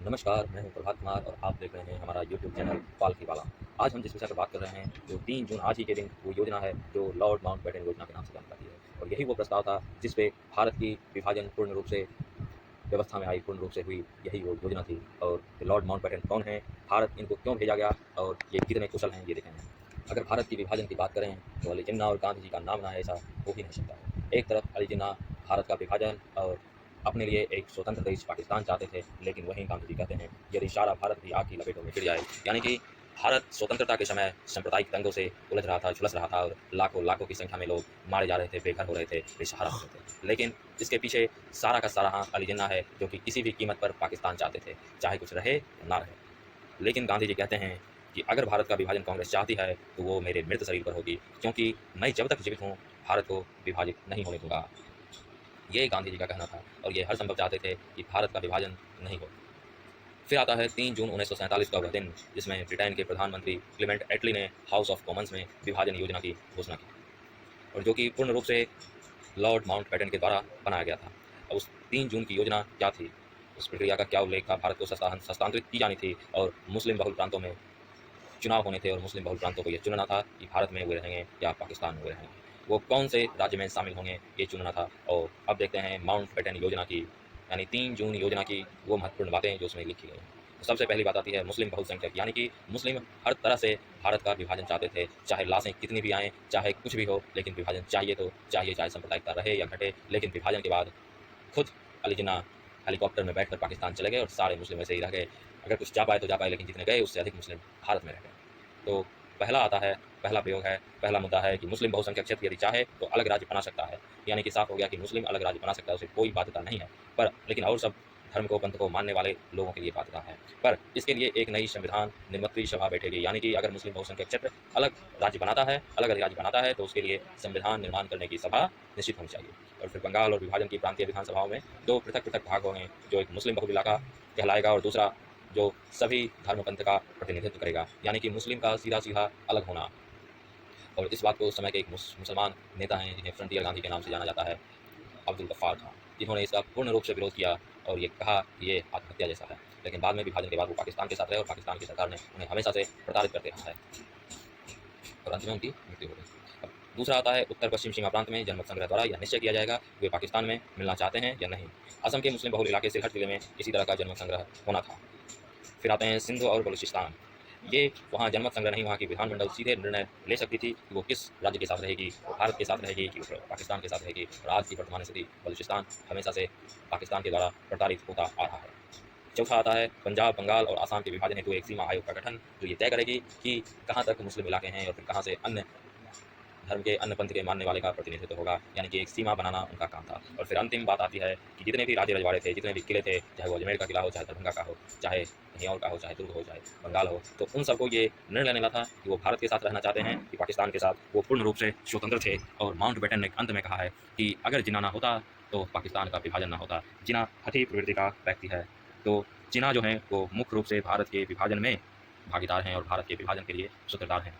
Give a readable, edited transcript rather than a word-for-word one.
नमस्कार, मैं हूं प्रभात कुमार और आप देख रहे हैं हमारा यूट्यूब चैनल पाल की बाला। आज हम जिस विषय पर बात कर रहे हैं वो 3 जून आज ही के दिन वो योजना है जो लॉर्ड माउंटबेटन योजना के नाम से जानी जाती है और यही वो प्रस्ताव था जिस पे भारत की विभाजन पूर्ण रूप से व्यवस्था में आई, पूर्ण रूप से हुई। यही वो योजना थी। और लॉर्ड माउंटबेटन कौन है, भारत इनको क्यों भेजा गया और ये कितने कुशल हैं, ये देखेंगे। अगर भारत की विभाजन की बात करें तो अली जिन्ना और गांधी जी का नाम ना है ऐसा हो ही नहीं सकता है। एक तरफ अली जिन्ना भारत का विभाजन और अपने लिए एक स्वतंत्र देश पाकिस्तान चाहते थे, लेकिन वहीं गांधी जी कहते हैं यदि सारा भारत भी आग की लपेटों में गिर जाए, यानी कि भारत स्वतंत्रता के समय सांप्रदायिक दंगों से उलझ रहा था, झुलस रहा था और लाखों लाखों की संख्या में लोग मारे जा रहे थे, बेघर हो रहे थे, बेसहारा हो रहे थे। लेकिन इसके पीछे सारा का सारा हाथ अली जिन्ना है जो कि किसी भी कीमत पर पाकिस्तान चाहते थे, चाहे कुछ रहे या ना रहे। लेकिन गांधी जी कहते हैं कि अगर भारत का विभाजन कांग्रेस चाहती है तो वो मेरे मृत शरीर पर होगी, क्योंकि मैं जब तक जीवित हूँ भारत को विभाजित नहीं होने दूंगा। ये गांधी जी का कहना था और ये हर संभव चाहते थे कि भारत का विभाजन नहीं हो। फिर आता है 3 जून 1947 का वह दिन जिसमें ब्रिटेन के प्रधानमंत्री क्लीमेंट एटली ने हाउस ऑफ कॉमन्स में विभाजन योजना की घोषणा की और जो कि पूर्ण रूप से लॉर्ड माउंटबेटन के द्वारा बनाया गया था। अब उस 3 जून की योजना क्या थी, उस प्रक्रिया का क्या उल्लेख था, भारत को हस्तांतरित की जानी थी और मुस्लिम बहुल प्रांतों में चुनाव होने थे और मुस्लिम बहुल प्रांतों को यह चुनना था कि भारत में वे रहेंगे या पाकिस्तान में वे रहेंगे, वो कौन से राज्य में शामिल होंगे ये चुनना था। और अब देखते हैं माउंटबेटन योजना की यानी 3 जून योजना की वो महत्वपूर्ण बातें जो उसमें लिखी गई हैं। तो सबसे पहली बात आती है मुस्लिम बहुसंख्यक, यानी कि मुस्लिम हर तरह से भारत का विभाजन चाहते थे, चाहे लाशें कितनी भी आएँ, चाहे कुछ भी हो, लेकिन विभाजन चाहिए तो चाहिए, चाहे सांप्रदायिकता रहे या घटे। लेकिन विभाजन के बाद खुद अली जिन्ना हेलीकॉप्टर में बैठकर पाकिस्तान चले गए और सारे मुस्लिम ऐसे ही रह गए। अगर कुछ जा पाए तो जा पाए, लेकिन जितने गए उससे अधिक मुस्लिम भारत में रह गए। तो पहला आता है, पहला प्रयोग है, पहला मुद्दा है कि मुस्लिम बहुसंख्यक क्षेत्र यदि चाहे तो अलग राज्य बना सकता है। यानी कि साफ हो गया कि मुस्लिम अलग राज्य बना सकता है, उसे कोई बाध्यता नहीं है। पर लेकिन और सब धर्म को, पंथ को मानने वाले लोगों के लिए बाध्यता है। पर इसके लिए एक नई संविधान निर्मात्री सभा बैठेगी, यानी कि अगर मुस्लिम बहुसंख्यक क्षेत्र अलग राज्य बनाता है, अलग अलग राज्य बनाता है तो उसके लिए संविधान निर्माण करने की सभा निश्चित होनी चाहिए। और फिर बंगाल और विभाजन की प्रांतीय विधानसभाओं में दो पृथक पृथक भाग होंगे, जो एक मुस्लिम बहुल इलाका कहलाएगा और दूसरा जो सभी धर्म पंथ का प्रतिनिधित्व करेगा, यानी कि मुस्लिम का सीधा सीधा अलग होना। और इस बात को उस समय के एक मुसलमान नेता हैं जिन्हें फ्रंटियर गांधी के नाम से जाना जाता है, अब्दुल गफ्फार खान, जिन्होंने इसका पूर्ण रूप से विरोध किया और ये कहा कि ये आत्महत्या जैसा है। लेकिन बाद में विभाजन के बाद वो पाकिस्तान के साथ रहे और पाकिस्तान की सरकार ने उन्हें हमेशा से प्रताड़ित करते रहा है और अंत में उनकी मृत्यु हो गई। अब दूसरा आता है उत्तर पश्चिम सीमा प्रांत में जनमत संग्रह द्वारा यह निश्चय किया जाएगा वे पाकिस्तान में मिलना चाहते हैं या नहीं। असम के मुस्लिम बहुल इलाके सिलहट जिले में इसी तरह का जनमत संग्रह होना था। फिर आते हैं सिंध और बलूचिस्तान। ये वहाँ जनमत संग्रह नहीं, वहाँ की विधानमंडल सीधे निर्णय ले सकती थी कि वो किस राज्य के साथ रहेगी, वो भारत के साथ रहेगी कि वो पाकिस्तान के साथ रहेगी। और आज की वर्तमान स्थिति बलूचिस्तान हमेशा से पाकिस्तान के द्वारा प्रताड़ित होता आ रहा है। चौथा आता है पंजाब, बंगाल और आसाम के विभाजन हेतु एक सीमा आयोग का गठन, जो ये तय करेगी कि कहाँ तक मुस्लिम इलाके हैं और फिर कहाँ से अन्य धर्म के, अन्य पंथ के मानने वाले का प्रतिनिधित्व होगा, यानी कि एक सीमा बनाना उनका काम था। और फिर अंतिम बात आती है कि जितने भी राज्य रजवाड़े थे, जितने भी किले थे, चाहे वो अजमेर का किला हो, चाहे दरभंगा का हो, चाहे कहीं और का हो, चाहे दुर्ग हो, चाहे बंगाल हो, तो उन सबको ये निर्णय लेना था कि वो भारत के साथ रहना चाहते हैं कि पाकिस्तान के साथ। वो पूर्ण रूप से स्वतंत्र थे और माउंटबेटन ने अंत में कहा है कि अगर जिन्ना ना होता तो पाकिस्तान का विभाजन ना होता। जिन्ना हठी प्रवृत्ति का व्यक्ति है, तो जिन्ना जो है वो मुख्य रूप से भारत के विभाजन में भागीदार हैं और भारत के विभाजन के लिए सूत्रधार हैं।